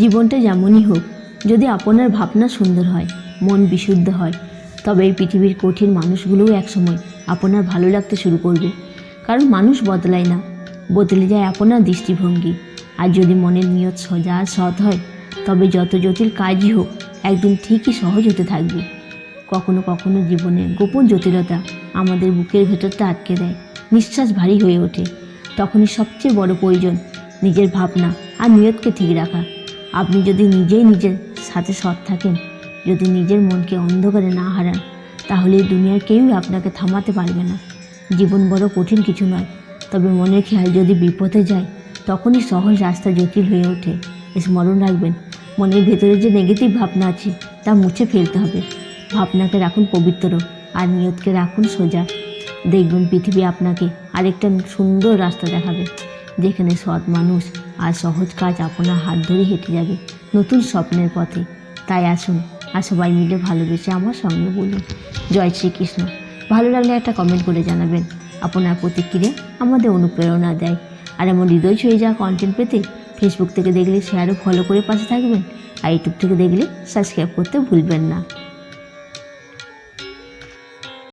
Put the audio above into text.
জীবনটা যেমনই হোক, যদি আপনার ভাবনা সুন্দর হয়, মন বিশুদ্ধ হয়, তবে এই পৃথিবীর কঠিন মানুষগুলোও একসময় আপনার ভালো লাগতে শুরু করবে। কারণ মানুষ বদলায় না, বদলে যায় আপনার দৃষ্টিভঙ্গি। আর যদি মনের নিয়ত সোজা আর সৎ হয়, তবে যত জটিল কাজই হোক একদিন ঠিকই সহজ হতে থাকবে। কখনো কখনো জীবনে গোপন জটিলতা আমাদের বুকের ভেতরটা আটকে দেয়, নিঃশ্বাস ভারী হয়ে ওঠে। তখনই সবচেয়ে বড় প্রয়োজন নিজের ভাবনা আর নিয়তকে ঠিক রাখা। আপনি যদি নিজেই নিজের সাথে সৎ থাকেন, যদি নিজের মনকে অন্ধকারে না হারান, তাহলে এই দুনিয়ার কেউই আপনাকে থামাতে পারবে না। জীবন বড় কঠিন কিছু নয়, তবে মনের খেয়াল যদি বিপথে যায়, তখনই সহজ রাস্তা জটিল হয়ে ওঠে। স্মরণ রাখবেন, মনের ভেতরে যে নেগেটিভ ভাবনা আছে তা মুছে ফেলতে হবে। ভাবনাকে রাখুন পবিত্র আর নিয়তকে রাখুন সোজা। দেখবেন পৃথিবী আপনাকে আরেকটা সুন্দর রাস্তা দেখাবে, যেখানে সৎ মানুষ আর সহজ কাজ আপনার হাত ধরে হেঁটে যাবে নতুন স্বপ্নের পথে। তাই আসুন, আর সবাই মিলে ভালোবেসে আমার সঙ্গে বলুন জয় শ্রীকৃষ্ণ। ভালো লাগলে একটা কমেন্ট করে জানাবেন। আপনার প্রতিক্রিয়া আমাদের অনুপ্রেরণা দেয়। আর এমন হৃদয় ছুঁয়ে যাওয়া কন্টেন্ট পেতে ফেসবুক থেকে দেখলে শেয়ার ও ফলো করে পাশে থাকবেন, আর ইউটিউব থেকে দেখলে সাবস্ক্রাইব করতে ভুলবেন না।